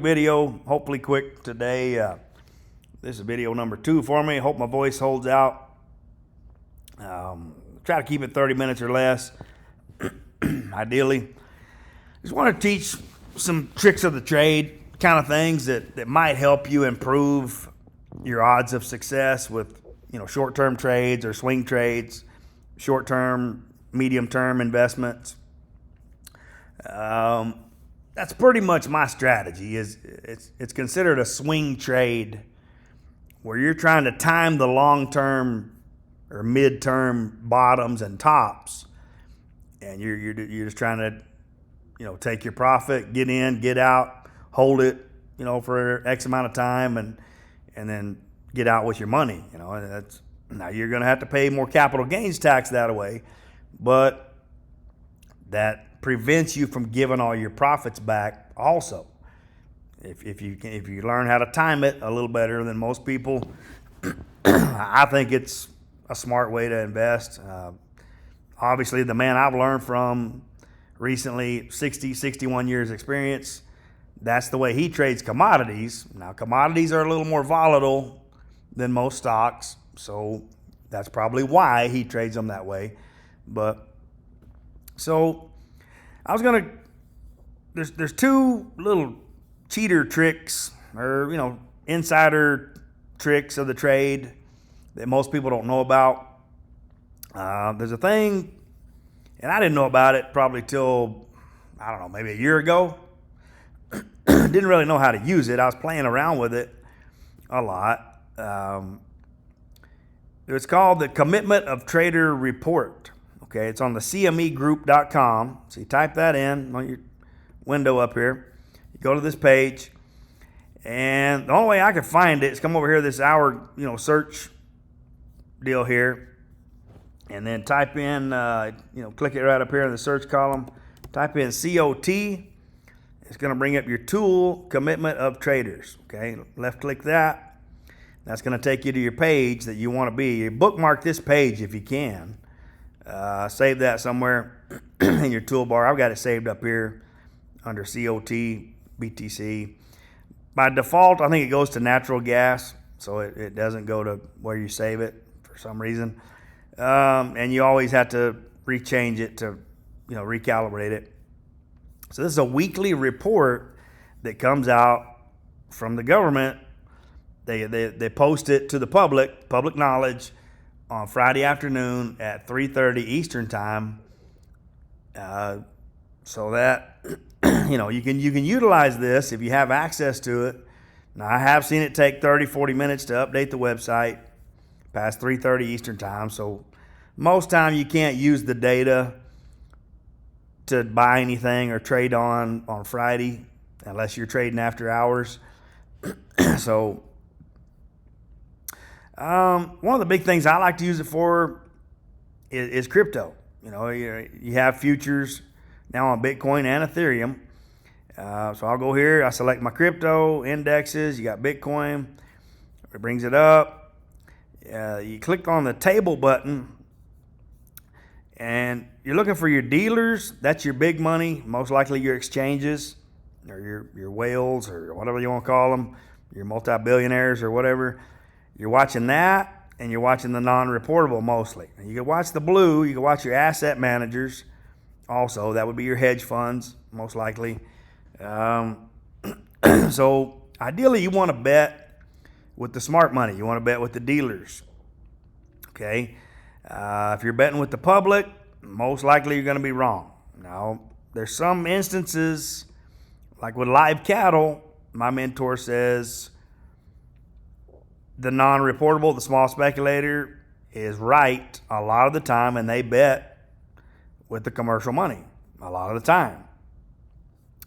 Video, hopefully quick today. This is video number 2 for me. Hope my voice holds out. Try to keep it 30 minutes or less, ideally. Just want to teach some tricks of the trade, kind of things that might help you improve your odds of success with short-term trades or swing trades, short-term, medium-term investments. That's pretty much my strategy. It's considered a swing trade where you're trying to time the long-term or mid-term bottoms and tops, and you're just trying to take your profit, get in, get out, hold it for X amount of time, and then get out with your money. Now you're going to have to pay more capital gains tax that way, but that prevents you from giving all your profits back also. If you learn how to time it a little better than most people, I think it's a smart way to invest. Obviously, the man I've learned from recently, 61 years experience, that's the way he trades commodities. Now, commodities are a little more volatile than most stocks, so that's probably why he trades them that way. So I was gonna. There's two little cheater tricks or insider tricks of the trade that most people don't know about. There's a thing, and I didn't know about it probably till maybe a year ago. Didn't really know how to use it. I was playing around with it a lot. It's called the Commitment of Trader Report. Okay, it's on the cmegroup.com. So you type that in on your window up here. You go to this page, and the only way I could find it is come over here, this hour, search deal here, and then type in, click it right up here in the search column. Type in COT. It's going to bring up your tool, Commitment of Traders. Okay, left click that. That's going to take you to your page that you want to be. You bookmark this page if you can. Save that somewhere in your toolbar. I've got it saved up here under COT, BTC. By default, I think it goes to natural gas, so it doesn't go to where you save it for some reason. And you always have to rechange it to, recalibrate it. So this is a weekly report that comes out from the government. They post it to the public knowledge, on Friday afternoon at 3:30 Eastern time, so that you can utilize this if you have access to it. Now, I have seen it take 30-40 minutes to update the website past 3:30 Eastern time, so most time you can't use the data to buy anything or trade on Friday unless you're trading after hours. So one of the big things I like to use it for is crypto. You have futures now on Bitcoin and Ethereum. So I'll go here. I select my crypto indexes. You got Bitcoin. It brings it up. You click on the table button, and you're looking for your dealers. That's your big money, most likely your exchanges or your whales or whatever you want to call them, your multi-billionaires or whatever. You're watching that, and you're watching the non-reportable mostly. You can watch the blue. You can watch your asset managers also. That would be your hedge funds, most likely. So ideally, you want to bet with the smart money. You want to bet with the dealers. Okay? If you're betting with the public, most likely you're going to be wrong. Now, there's some instances, like with live cattle, my mentor says the non-reportable, the small speculator, is right a lot of the time, and they bet with the commercial money a lot of the time,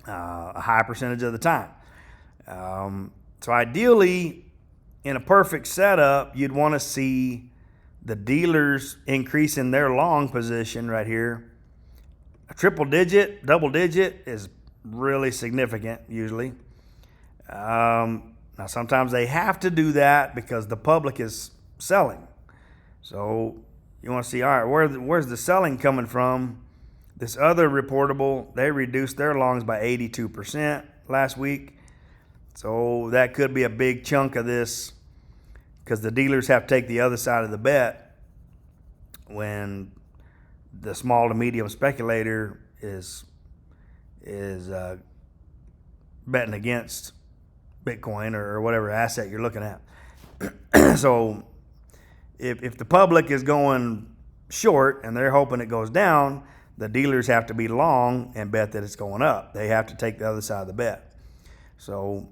a high percentage of the time. So ideally, in a perfect setup, you'd want to see the dealers increasing their long position right here. A triple digit, double digit is really significant usually. Now, sometimes they have to do that because the public is selling. So you want to see, all right, where's the selling coming from? This other reportable, they reduced their longs by 82% last week. So that could be a big chunk of this, because the dealers have to take the other side of the bet when the small to medium speculator is betting against Bitcoin or whatever asset you're looking at. So if the public is going short and they're hoping it goes down, the dealers have to be long and bet that it's going up. They have to take the other side of the bet. So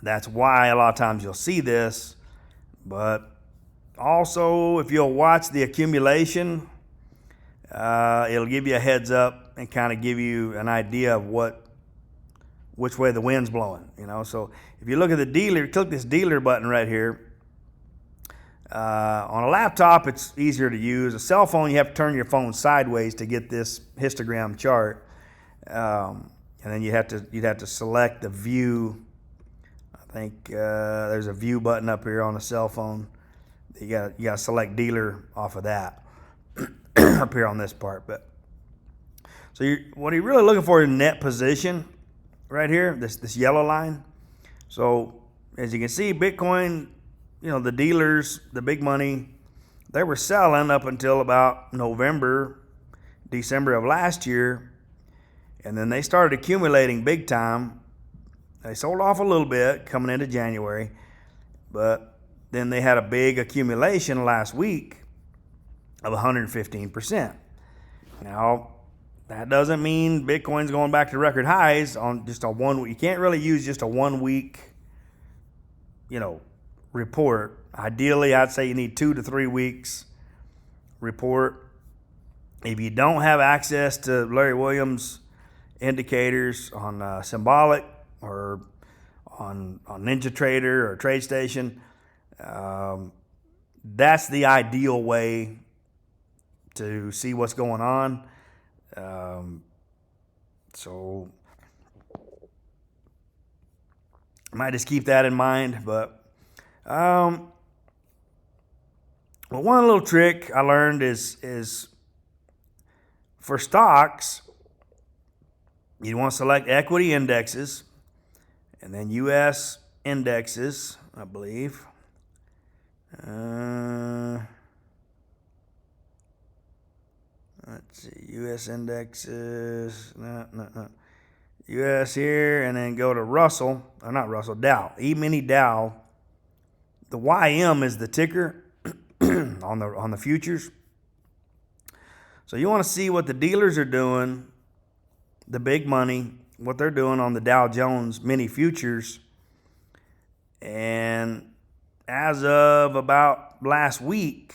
that's why a lot of times you'll see this. But also, if you'll watch the accumulation, it'll give you a heads up and kind of give you an idea of which way the wind's blowing. So if you look at the dealer, click this dealer button right here. On a laptop, it's easier to use. A cell phone, you have to turn your phone sideways to get this histogram chart, and then you'd have to select the view. I think there's a view button up here on the cell phone. You got to select dealer off of that up here on this part. But so what you're really looking for is net position right here. This yellow line. So as you can see, Bitcoin. The dealers, the big money, they were selling up until about November, December of last year. And then they started accumulating big time. They sold off a little bit coming into January. But then they had a big accumulation last week of 115%. Now, that doesn't mean Bitcoin's going back to record highs on just a 1 week. You can't really use just a 1 week, report. Ideally, I'd say you need 2 to 3 weeks report. If you don't have access to Larry Williams indicators on Symbolic or on NinjaTrader or TradeStation, that's the ideal way to see what's going on. So I might just keep that in mind. But well, one little trick I learned is for stocks, you want to select equity indexes and then U.S. indexes, I believe. Let's see, U.S. indexes, no. U.S. here, and then go to Russell, or not Russell, Dow, E-mini Dow. The YM is the ticker on the futures. So you want to see what the dealers are doing, the big money, what they're doing on the Dow Jones mini futures. And as of about last week,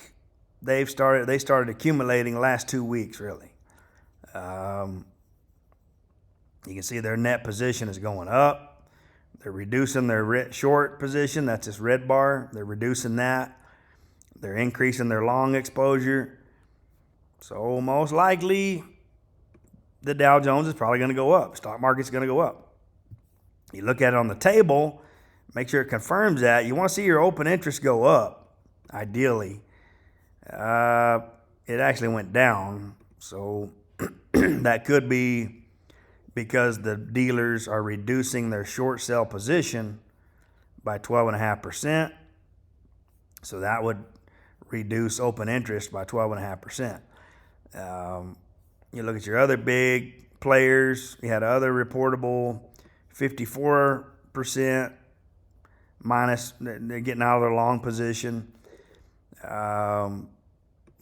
they started accumulating the last 2 weeks, really. You can see their net position is going up. They're reducing their short position. That's this red bar. They're reducing that. They're increasing their long exposure. So most likely, the Dow Jones is probably going to go up. Stock market's going to go up. You look at it on the table, make sure it confirms that. You want to see your open interest go up, ideally. It actually went down. So that could be because the dealers are reducing their short sell position by 12.5%. So that would reduce open interest by 12.5%. You look at your other big players. You had other reportable 54% minus. They're getting out of their long position.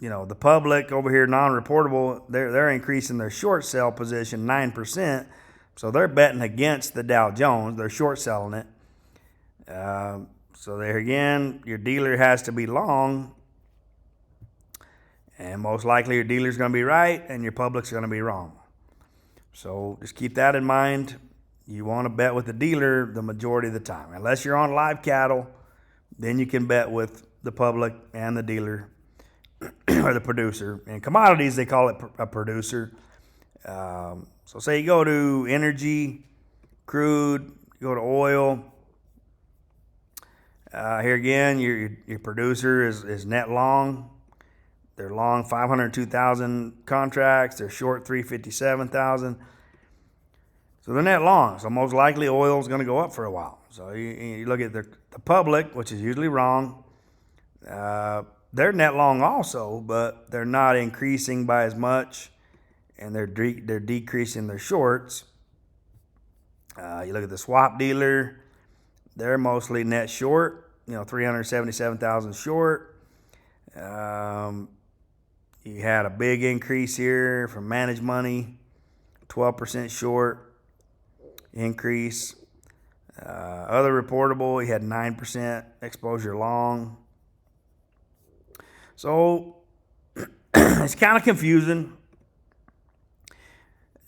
The public over here, non-reportable, they're increasing their short sell position 9%. So they're betting against the Dow Jones. They're short selling it. So there again, your dealer has to be long. And most likely your dealer's going to be right and your public's going to be wrong. So just keep that in mind. You want to bet with the dealer the majority of the time. Unless you're on live cattle, then you can bet with the public and the dealer or the producer. In commodities, they call it a producer. So say you go to energy, crude, you go to oil. Here again, your producer is net long. They're long 502,000 contracts. They're short 357,000. So they're net long. So most likely oil is going to go up for a while. So you look at the public, which is usually wrong. They're net long also, but they're not increasing by as much, and they're decreasing their shorts. You look at the swap dealer, they're mostly net short, 377,000 short. You had a big increase here from managed money, 12% short increase. Other reportable, you had 9% exposure long. So it's kind of confusing.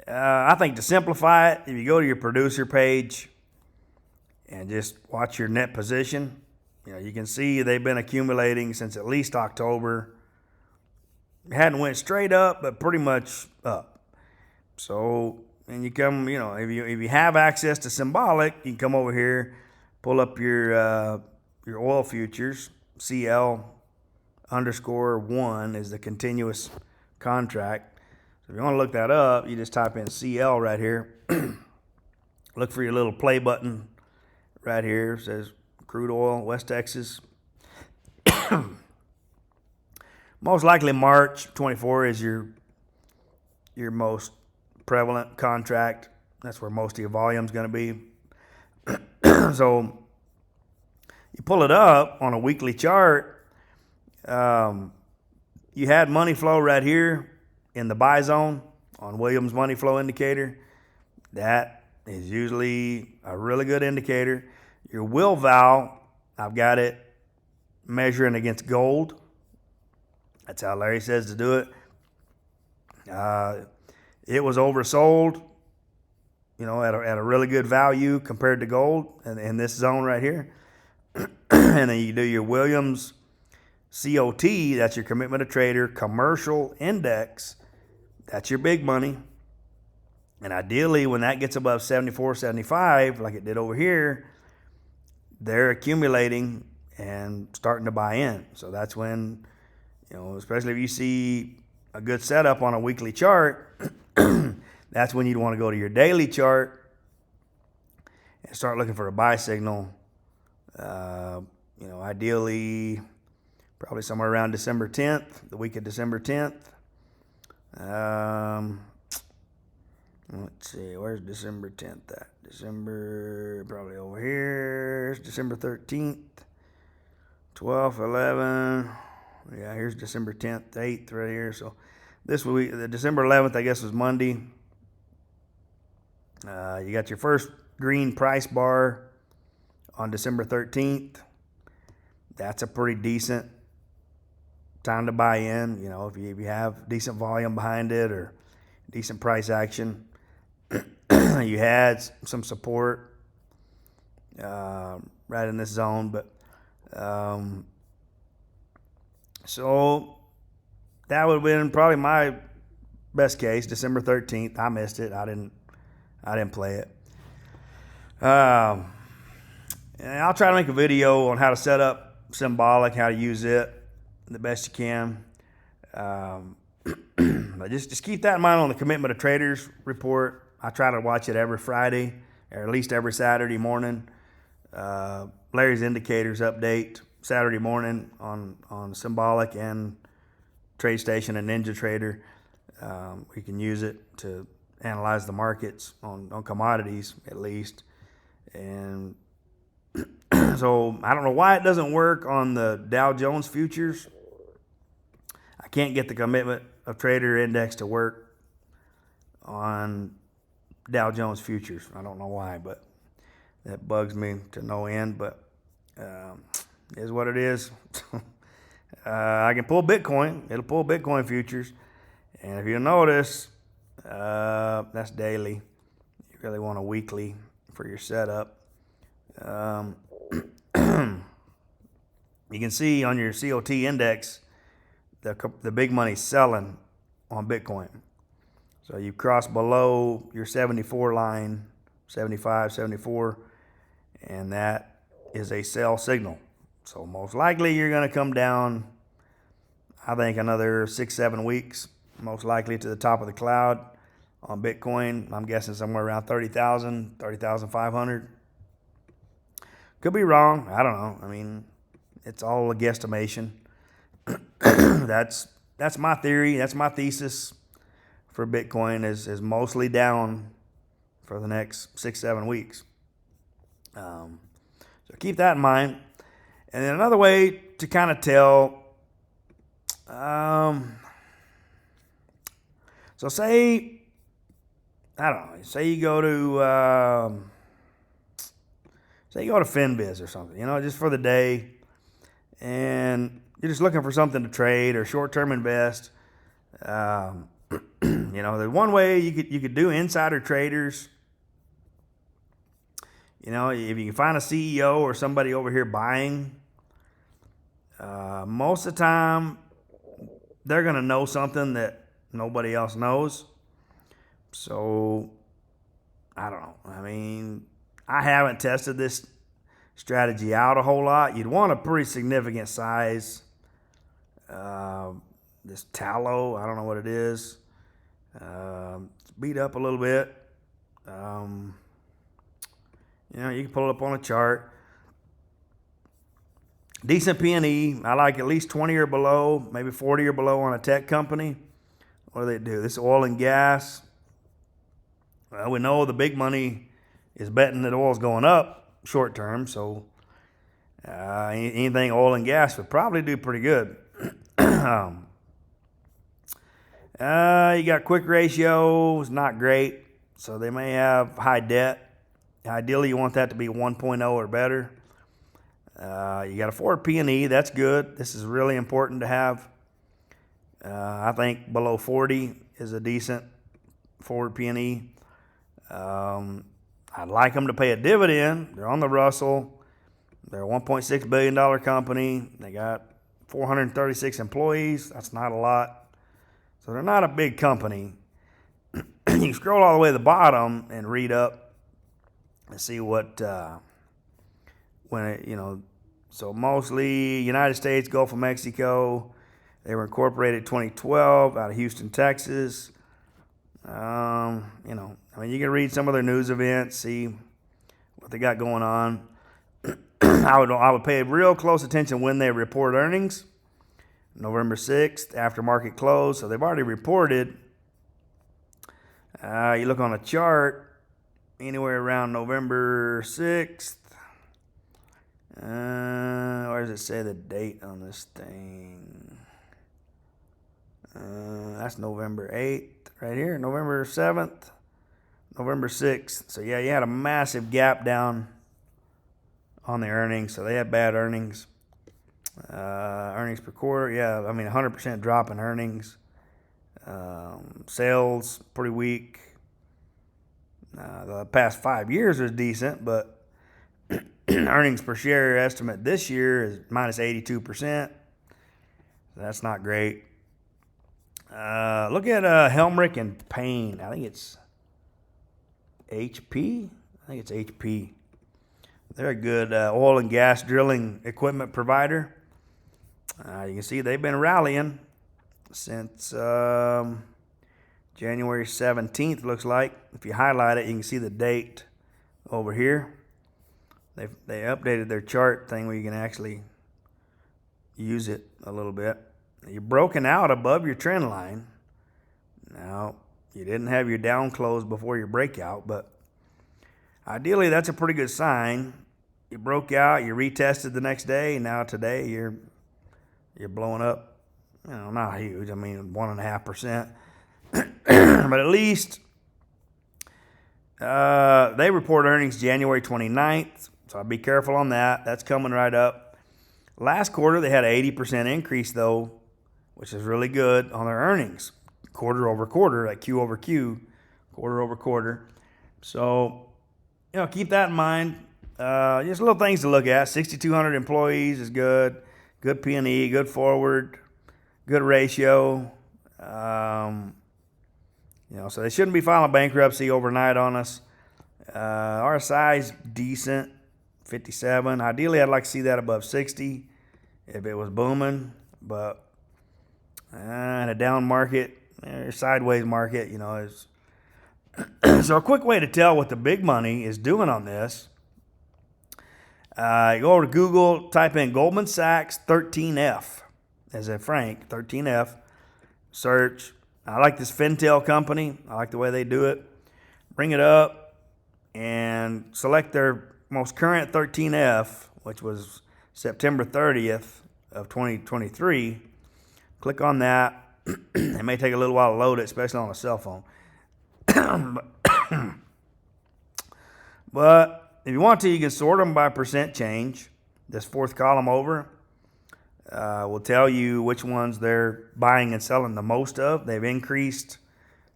I think to simplify it, if you go to your producer page and just watch your net position, you can see they've been accumulating since at least October. It hadn't went straight up, but pretty much up. So, and you come, if you have access to Symbolic, you can come over here, pull up your oil futures. CL_1 is the continuous contract. If you want to look that up, you just type in CL right here. Look for your little play button right here. It says crude oil, West Texas. Most likely March 24 is your most prevalent contract. That's where most of your volume is going to be. So you pull it up on a weekly chart. You had money flow right here in the buy zone on Williams money flow indicator. That is usually a really good indicator. Your will val, I've got it measuring against gold. That's how Larry says to do it. It was oversold, at a really good value compared to gold in this zone right here. And then you do your Williams COT, that's your commitment to trader commercial index. That's your big money. And ideally, when that gets above 74, 75, like it did over here, they're accumulating and starting to buy in. So that's when, especially if you see a good setup on a weekly chart, that's when you'd want to go to your daily chart and start looking for a buy signal. Ideally, probably somewhere around December 10th, the week of December 10th. Let's see, where's December 10th at? December, probably over here. It's December 13th, 12th, 11th. Yeah, here's December 10th, 8th right here. So this week, the December 11th, I guess, was Monday. You got your first green price bar on December 13th. That's a pretty decent time to buy in, if you have decent volume behind it or decent price action. You had some support right in this zone, but so that would have been probably my best case, December 13th. I missed it. I didn't play it. And I'll try to make a video on how to set up Symbolic, how to use it the best you can. But just keep that in mind on the Commitment of Traders report. I try to watch it every Friday, or at least every Saturday morning. Larry's Indicators update Saturday morning on Symbolic and TradeStation and NinjaTrader. We can use it to analyze the markets on commodities at least. And so I don't know why it doesn't work on the Dow Jones futures. I can't get the Commitment of Trader index to work on Dow Jones futures. I don't know why, but that bugs me to no end. But is what it is. I can pull Bitcoin. It'll pull Bitcoin futures. And if you notice, that's daily. You really want a weekly for your setup. You can see on your COT index the big money selling on Bitcoin. So you cross below your 74 line, 75, 74, and that is a sell signal. So most likely you're going to come down, I think, another 6-7 weeks, most likely to the top of the cloud. on Bitcoin. I'm guessing somewhere around 30,000, 30,500. Could be wrong. I don't know. I mean, it's all a guesstimation. That's my theory. That's my thesis for Bitcoin is mostly down for the next 6-7 weeks. So keep that in mind. And then another way to kind of tell, so say, I don't know, say you go to FinViz or something, just for the day, and you're just looking for something to trade or short-term invest. There's one way you could do insider traders. If you can find a CEO or somebody over here buying, most of the time they're going to know something that nobody else knows. So, I don't know. I mean, I haven't tested this strategy out a whole lot. You'd want a pretty significant size. This tallow, I don't know what it is. It's beat up a little bit. You can pull it up on a chart. Decent P&E. I like at least 20 or below, maybe 40 or below on a tech company. What do? This oil and gas. Well, we know the big money is betting that oil's going up short term, so anything oil and gas would probably do pretty good. You got quick ratios, not great, so they may have high debt. Ideally, you want that to be 1.0 or better. You got a forward P&E, that's good. This is really important to have. I think below 40 is a decent forward P&E. I'd like them to pay a dividend. They're on the Russell. They're a $1.6 billion company. They got 436 employees. That's not a lot. So they're not a big company. You can scroll all the way to the bottom and read up and see what, so mostly United States, Gulf of Mexico. They were incorporated 2012 out of Houston, Texas. You can read some of their news events, see what they got going on. I would pay real close attention when they report earnings. November 6th, after market close. So they've already reported. You look on a chart, anywhere around November 6th. Where does it say the date on this thing? That's November 8th right here. November 7th, November 6th. So, yeah, you had a massive gap down on the earnings. So they had bad earnings. Earnings per quarter, 100% drop in earnings. Sales, pretty weak. The past 5 years was decent, but earnings per share estimate this year is minus 82%. That's not great. Look at Helmerich and Payne. I think it's HP. They're a good oil and gas drilling equipment provider. You can see they've been rallying since January 17th, looks like. If you highlight it, you can see the date over here. They updated their chart thing where you can actually use it a little bit. You're broken out above your trend line. Now, you didn't have your down close before your breakout, but ideally that's a pretty good sign. You broke out, you retested the next day, and now today you're blowing up. Not huge. 1.5%. But at least they report earnings January 29th. So I'll be careful on that. That's coming right up. Last quarter, they had an 80% increase, though, which is really good on their earnings. Quarter over quarter, like Q over Q, quarter over quarter. So, keep that in mind. Just little things to look at. 6,200 employees is good. Good P&E, good forward, good ratio. So they shouldn't be filing bankruptcy overnight on us. RSI is decent, 57. Ideally, I'd like to see that above 60 if it was booming. But in a down market, or sideways market, is So a quick way to tell what the big money is doing on this, you go over to Google, type in Goldman Sachs 13F, as in Frank, 13F, search. I like this Fintel company. I like the way they do it. Bring it up and select their most current 13F, which was September 30th of 2023. Click on that. It may take a little while to load it, especially on a cell phone. But if you want to, you can sort them by percent change. This fourth column over will tell you which ones they're buying and selling the most of. They've increased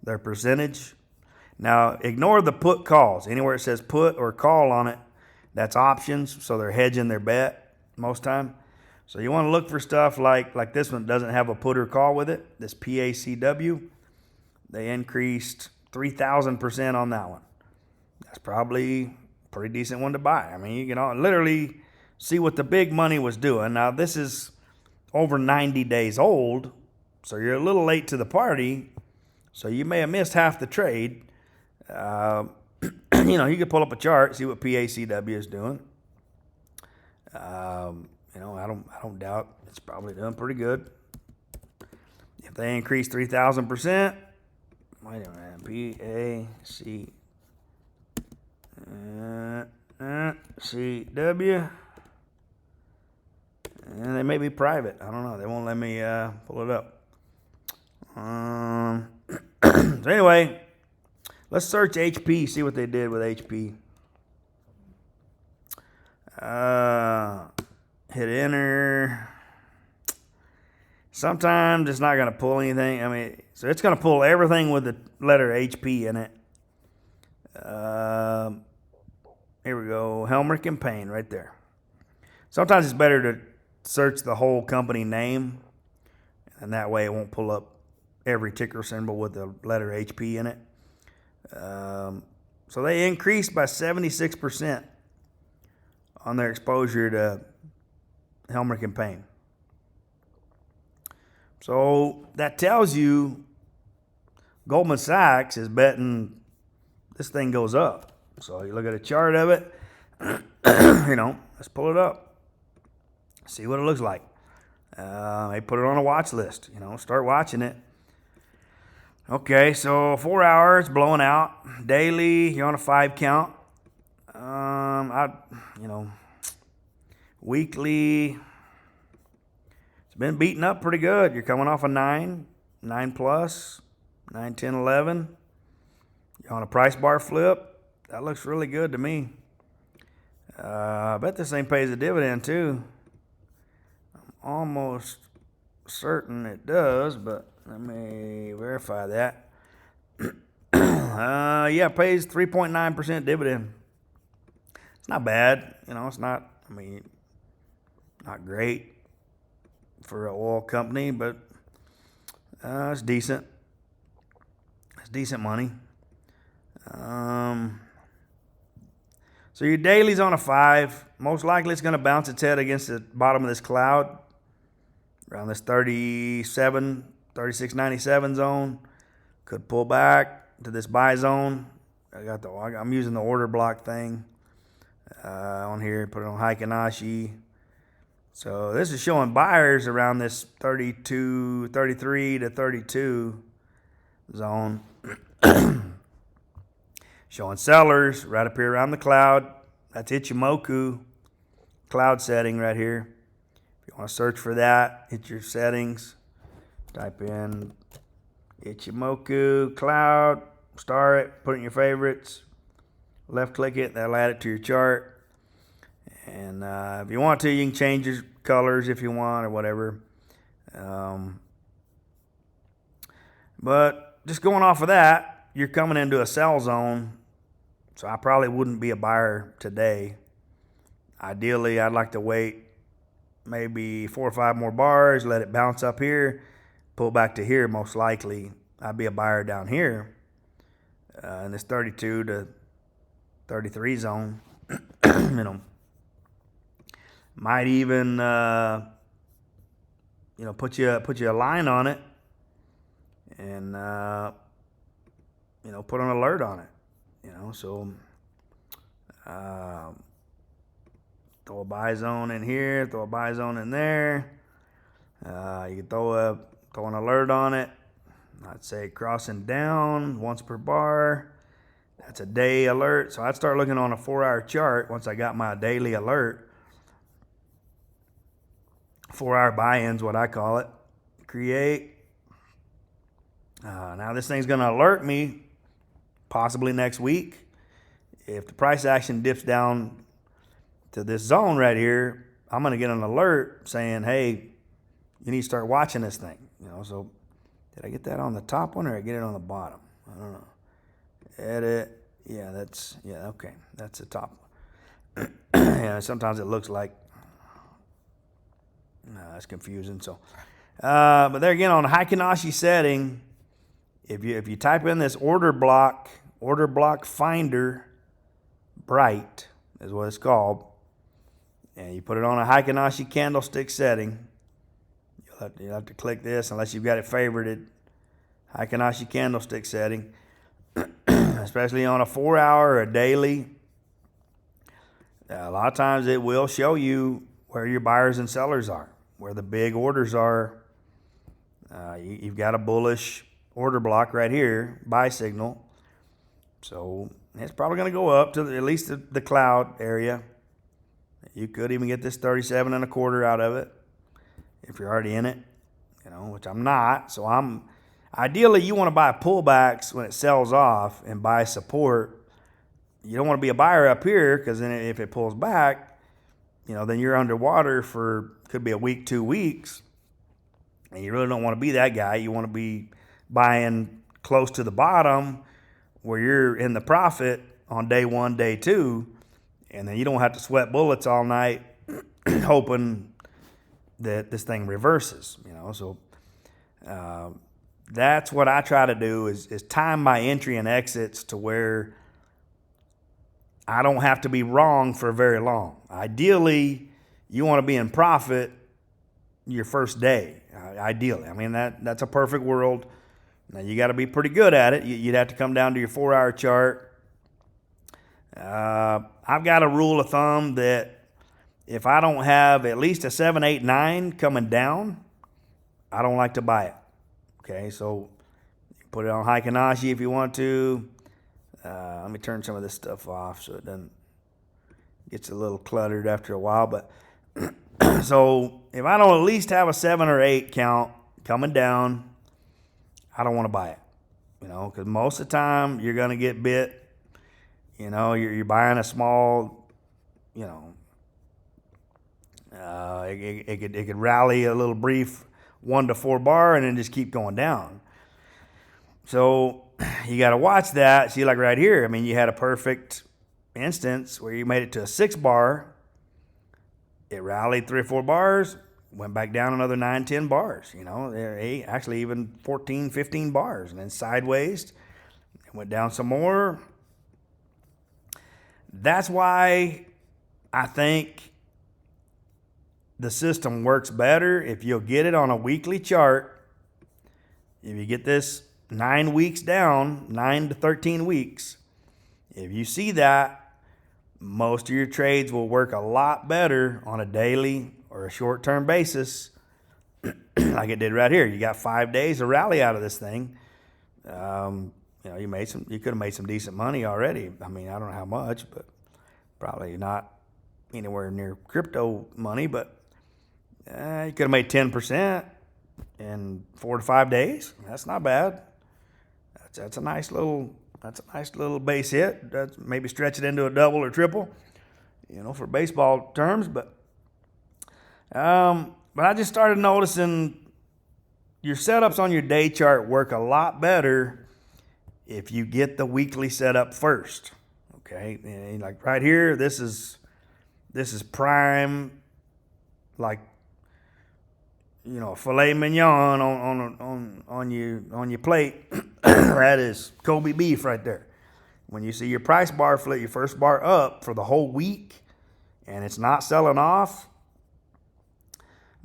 their percentage. Now, ignore the put calls. Anywhere it says put or call on it, that's options, so they're hedging their bet most time. So you want to look for stuff like this one doesn't have a put or call with it, this PACW. They increased 3,000% on that one. That's probably a pretty decent one to buy. I mean, you can literally see what the big money was doing. Now, this is over 90 days old, so you're a little late to the party, so you may have missed half the trade. You could pull up a chart, see what PACW is doing. I don't doubt it's probably doing pretty good. If they increase 3,000%, wait a minute, PACW, and they may be private. I don't know. They won't let me pull it up. So anyway, let's search HP, see what they did with HP. Hit enter. Sometimes it's not going to pull anything. I mean, so it's going to pull everything with the letter HP in it. Here we go. Helmerich and Payne right there. Sometimes it's better to search the whole company name, and that way it won't pull up every ticker symbol with the letter HP in it. So they increased by 76% on their exposure to Helmerich and Payne. So that tells you Goldman Sachs is betting this thing goes up. So you look at a chart of it, let's pull it up, see what it looks like. They put it on a watch list, start watching it. Okay, so 4 hours blowing out. Daily, you're on a 5 count. Weekly, it's been beaten up pretty good. You're coming off a 9 plus, 9, 10, 11. You're on a price bar flip. That looks really good to me. I bet this thing pays a dividend too. I'm almost certain it does, but let me verify that. It pays 3.9% dividend. It's not bad. It's not, not great for an oil company, but it's decent. It's decent money. So your daily's on a 5. Most likely it's going to bounce its head against the bottom of this cloud around this 36.97 zone. Could pull back to this buy zone. I'm using the order block thing on here. Put it on Heikin-Ashi. So this is showing buyers around this 33 to 32 zone. Showing sellers right up here around the cloud. That's Ichimoku cloud setting right here. If you want to search for that, hit your settings. Type in Ichimoku cloud. Star it. Put it in your favorites. Left click it. That'll add it to your chart. And if you want to, you can change your colors if you want or whatever. But just going off of that, you're coming into a sell zone. So I probably wouldn't be a buyer today. Ideally, I'd like to wait maybe 4 or 5 more bars, let it bounce up here, pull back to here. Most likely, I'd be a buyer down here in this 32 to 33 zone. Might even put you a line on it and put an alert on it. So throw a buy zone in here, throw a buy zone in there. You can throw an alert on it. I'd say crossing down once per bar. That's a day alert. So I'd start looking on a 4-hour chart once I got my daily alert. 4-hour buy-ins, what I call it. Create. Now this thing's going to alert me possibly next week. If the price action dips down to this zone right here, I'm going to get an alert saying, hey, you need to start watching this thing. So did I get that on the top one or did I get it on the bottom? I don't know. Edit. Yeah, okay. That's the top one. Yeah, sometimes it looks like that's confusing. So, but there again, on the Heikin-Ashi setting, if you type in this order block finder, bright is what it's called, and you put it on a Heikin-Ashi candlestick setting, you'll have to click this unless you've got it favorited. Heikin-Ashi candlestick setting, especially on a 4-hour or a daily. A lot of times it will show you where your buyers and sellers are, where the big orders are. You've got a bullish order block right here, buy signal. So it's probably going to go up to at least the cloud area. You could even get this 37 and a quarter out of it if you're already in it, which I'm not. So ideally you want to buy pullbacks when it sells off and buy support. You don't want to be a buyer up here because then if it pulls back, then you're underwater for could be a week, 2 weeks, and you really don't want to be that guy. You want to be buying close to the bottom where you're in the profit on day 1, day 2, and then you don't have to sweat bullets all night hoping that this thing reverses. So that's what I try to do is time my entry and exits to where I don't have to be wrong for very long. Ideally, you want to be in profit your first day. Ideally, that's a perfect world. Now you got to be pretty good at it. You'd have to come down to your 4-hour chart. I've got a rule of thumb that if I don't have at least a 7, 8, 9 coming down, I don't like to buy it. Okay, so you put it on Heikin-Ashi if you want to. Let me turn some of this stuff off so it gets a little cluttered after a while. But so if I don't at least have a 7 or 8 count coming down, I don't want to buy it. Because most of the time you're going to get bit. You're buying a small, it could rally a little brief 1 to 4 bar and then just keep going down. So you got to watch that. See, like right here, you had a perfect instance where you made it to a 6 bar. It rallied 3 or 4 bars, went back down another 9, 10 bars. Actually even 14, 15 bars, and then sideways. It went down some more. That's why I think the system works better if you'll get it on a weekly chart. If you get this 9 weeks down, 9 to 13 weeks, if you see that, most of your trades will work a lot better on a daily or a short-term basis like it did right here. You got 5 days to rally out of this thing. You could have made some decent money already. I don't know how much, but probably not anywhere near crypto money, but you could have made 10% in 4 to 5 days. That's not bad. That's a nice little base hit. That's maybe stretch it into a double or triple, for baseball terms. But I just started noticing your setups on your day chart work a lot better if you get the weekly setup first. Okay, and like right here, this is prime, like filet mignon on your plate. That is Kobe beef right there. When you see your price bar flip, your first bar up for the whole week, and it's not selling off,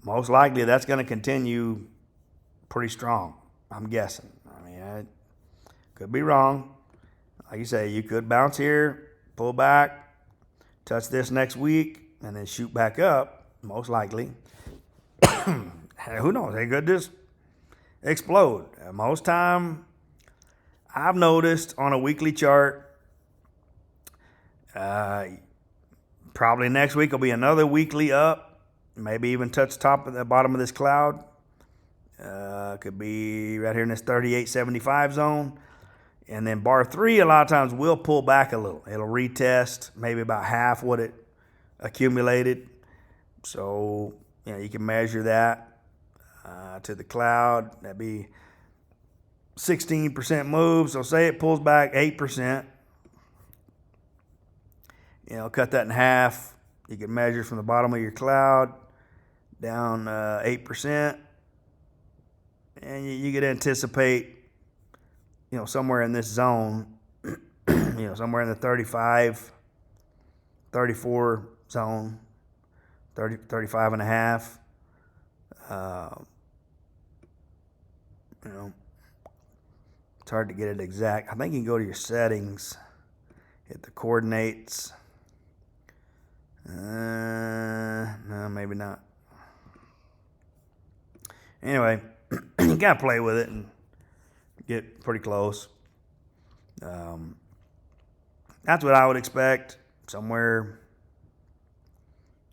most likely that's going to continue pretty strong, I'm guessing. Could be wrong. Like you say, you could bounce here, pull back, touch this next week, and then shoot back up, most likely. Who knows? They could just explode. Most time, I've noticed on a weekly chart, probably next week will be another weekly up, maybe even touch top of the bottom of this cloud. Could be right here in this 38.75 zone. And then bar 3 a lot of times will pull back a little. It'll retest maybe about half what it accumulated. So, you can measure that to the cloud. That'd be 16% move. So say it pulls back 8%. Cut that in half. You can measure from the bottom of your cloud down 8%. And you could anticipate, somewhere in this zone, somewhere in the 35, 34 zone, 30, 35 and a half. It's hard to get it exact. I think you can go to your settings, hit the coordinates. No, maybe not. Anyway, you got to play with it and get pretty close. That's what I would expect, somewhere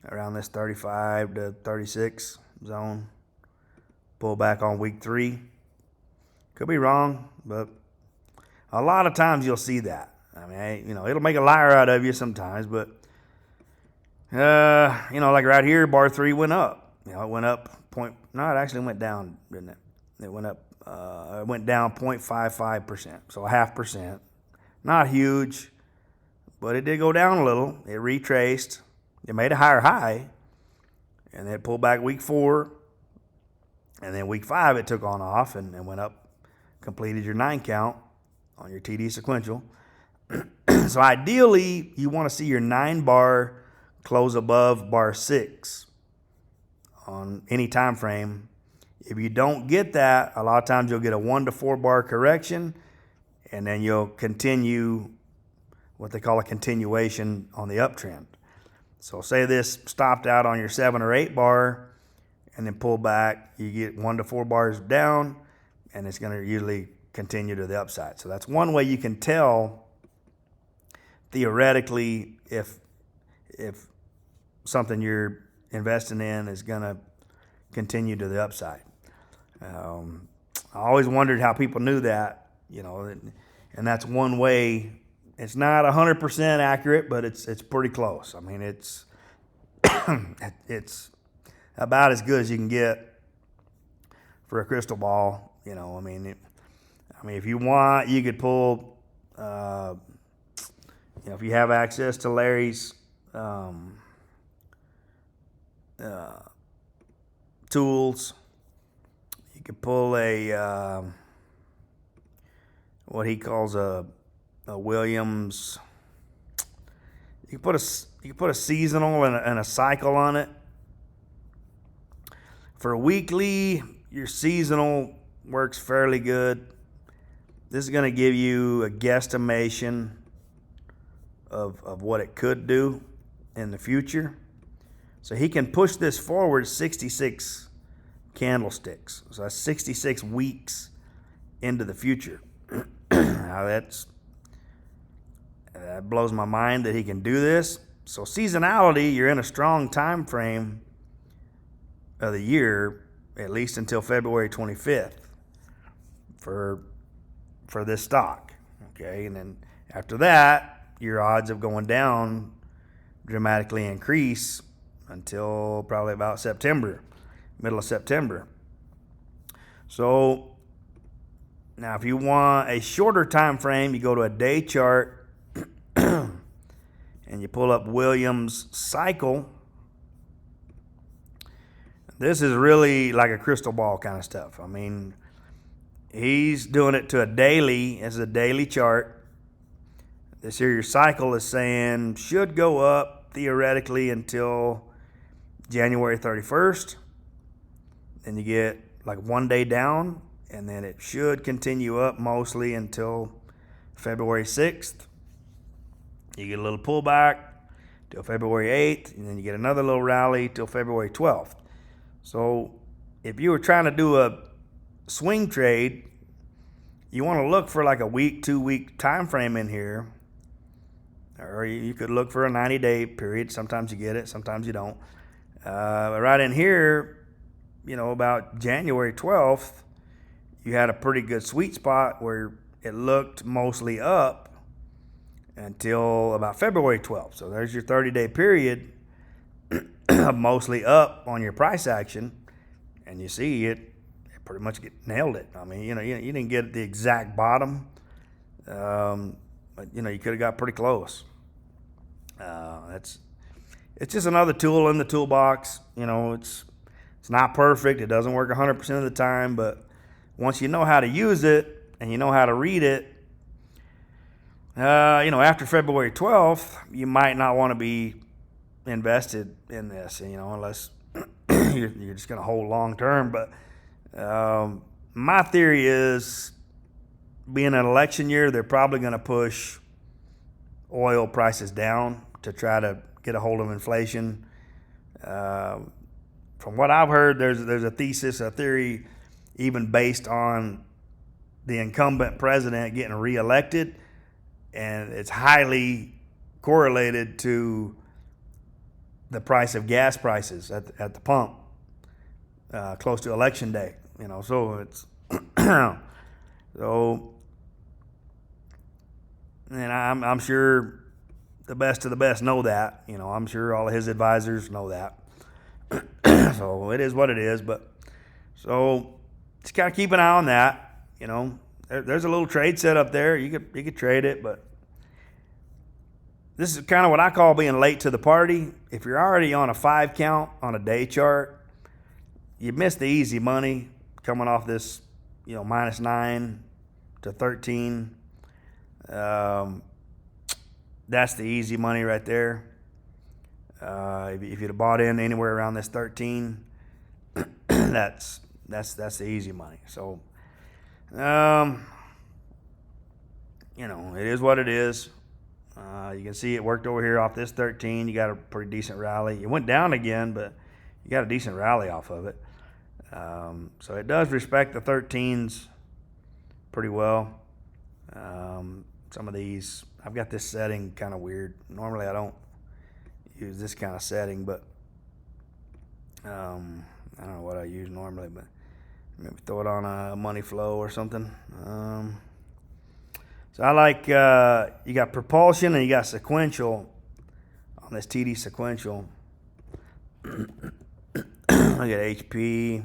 around this 35 to 36 zone. Pull back on week 3. Could be wrong, but a lot of times you'll see that. I mean, it'll make a liar out of you sometimes, but like right here, bar 3 went up. It went up it actually went down, didn't it? It went up. It went down 0.55%, so 0.5%. Not huge, but it did go down a little. It retraced. It made a higher high, and then it pulled back week 4, and then week 5 it took on off and went up, completed your 9 count on your TD sequential. So ideally, you want to see your 9 bar close above bar 6 on any time frame. If you don't get that, a lot of times you'll get a 1 to 4 bar correction, and then you'll continue what they call a continuation on the uptrend. So say this stopped out on your 7 or 8 bar and then pull back, you get 1 to 4 bars down, and it's going to usually continue to the upside. So that's one way you can tell theoretically if something you're investing in is going to continue to the upside. I always wondered how people knew that, and that's one way. It's not 100% accurate, but it's pretty close. I mean, it's about as good as you can get for a crystal ball. If you want, you could pull. If you have access to Larry's tools, you could pull a what he calls a Williams. You can put a seasonal and a cycle on it. For weekly, your seasonal works fairly good. This is going to give you a guesstimation of what it could do in the future. So he can push this forward 66 candlesticks. So that's 66 weeks into the future. Now that blows my mind that he can do this. So seasonality, you're in a strong time frame of the year, at least until February 25th for this stock. Okay, and then after that, your odds of going down dramatically increase until probably about September, middle of September. So now if you want a shorter time frame, you go to a day chart and you pull up Williams cycle. This is really like a crystal ball kind of stuff. I mean, he's doing it to a daily. It's a daily chart. This here, your cycle is saying should go up theoretically until January 31st. Then you get like 1 day down, and then it should continue up mostly until February 6th. You get a little pullback till February 8th, and then you get another little rally till February 12th. So if you were trying to do a swing trade, you want to look for like a week, 2-week time frame in here, or you could look for a 90-day period. Sometimes you get it, sometimes you don't. But right in here, about January 12th, you had a pretty good sweet spot where it looked mostly up until about February 12th. So there's your 30-day period mostly up on your price action, and you see it pretty much nailed it. I mean, you didn't get the exact bottom, but you could have got pretty close. It's just another tool in the toolbox. It's not perfect. It doesn't work 100% of the time, but once you know how to use it and you know how to read it, after February 12th, you might not want to be invested in this, unless you're just going to hold long term. But my theory is, being an election year, they're probably going to push oil prices down to try to get a hold of inflation. From what I've heard, there's a theory, even based on the incumbent president getting reelected, and it's highly correlated to the price of gas prices at the pump close to election day. So it's so, and I'm sure the best of the best know that. I'm sure all of his advisors know that. So it is what it is. But so just kind of keep an eye on that. There's a little trade set up there. You could trade it, but this is kind of what I call being late to the party. If you're already on a 5 count on a day chart, you missed the easy money coming off this, -9 to 13. That's the easy money right there. If you'd have bought in anywhere around this 13, that's the easy money. So, it is what it is. You can see it worked over here off this 13. You got a pretty decent rally. It went down again, but you got a decent rally off of it. So it does respect the 13s pretty well. Some of these, I've got this setting kind of weird. Normally I don't use this kind of setting, but I don't know what I use normally, but maybe throw it on a money flow or something. So I like, you got propulsion and you got sequential on this TD sequential. Look at HP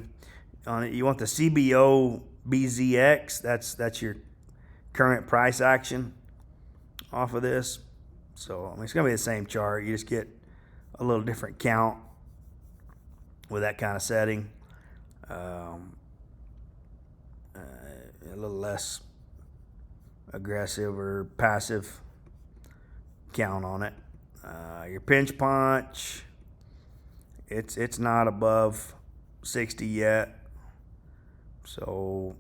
on it. You want the CBO BZX. That's your current price action off of this. So it's gonna be the same chart. You just get a little different count with that kind of setting. A little less aggressive or passive count on it. Your pinch punch, it's not above 60 yet, so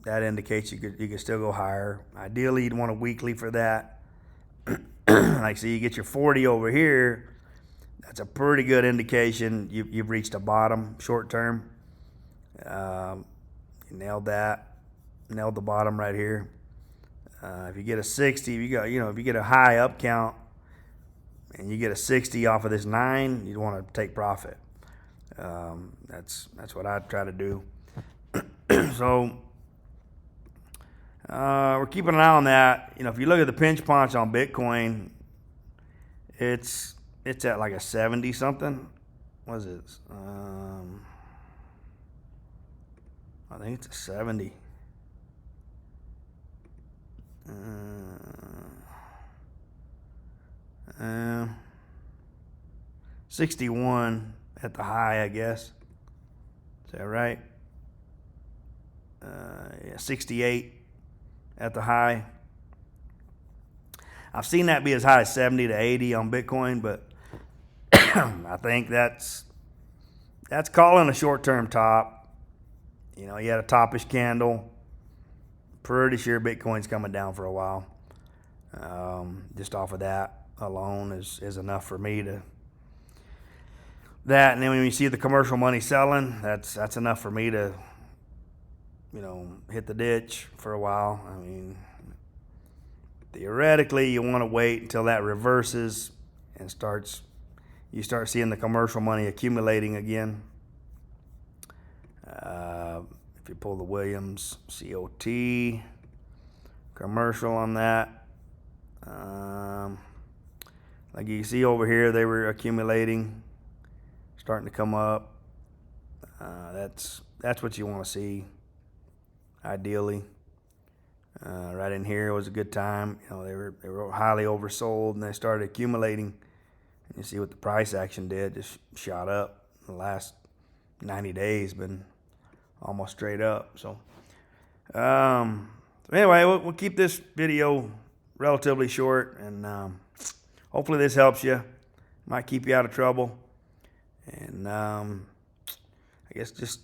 that indicates you could still go higher. Ideally, you'd want a weekly for that. Like, so you get your 40 over here. That's a pretty good indication you've reached a bottom short term. You nailed that. Nailed the bottom right here. If you get a 60, if you get a high up count and you get a 60 off of this 9, you'd want to take profit. That's what I try to do. So we're keeping an eye on that. If you look at the pinch punch on Bitcoin, it's at like a 70 something. What is it? I think it's a 70. 61 at the high, I guess. Is that right? Yeah, 68 at the high. I've seen that be as high as 70 to 80 on Bitcoin, but I think that's calling a short-term top. You know, you had a toppish candle. Pretty sure Bitcoin's coming down for a while. Just off of that alone is enough for me to that. And then when you see the commercial money selling, that's enough for me to, you know, hit the ditch for a while. I mean, theoretically, you want to wait until that reverses and you start seeing the commercial money accumulating again. If you pull the Williams COT commercial on that, like you see over here, they were accumulating, starting to come up. That's what you want to see, ideally. Right in here was a good time. You know, they were highly oversold, and they started accumulating. And you see what the price action did, just shot up. The last 90 days been almost straight up. So anyway, we'll keep this video relatively short, and hopefully this helps you. Might keep you out of trouble. And I guess just,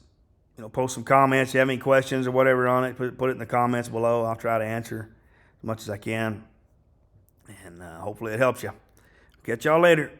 you know, post some comments. If you have any questions or whatever on it, put it in the comments below. I'll try to answer as much as I can. And hopefully it helps you. Catch y'all later.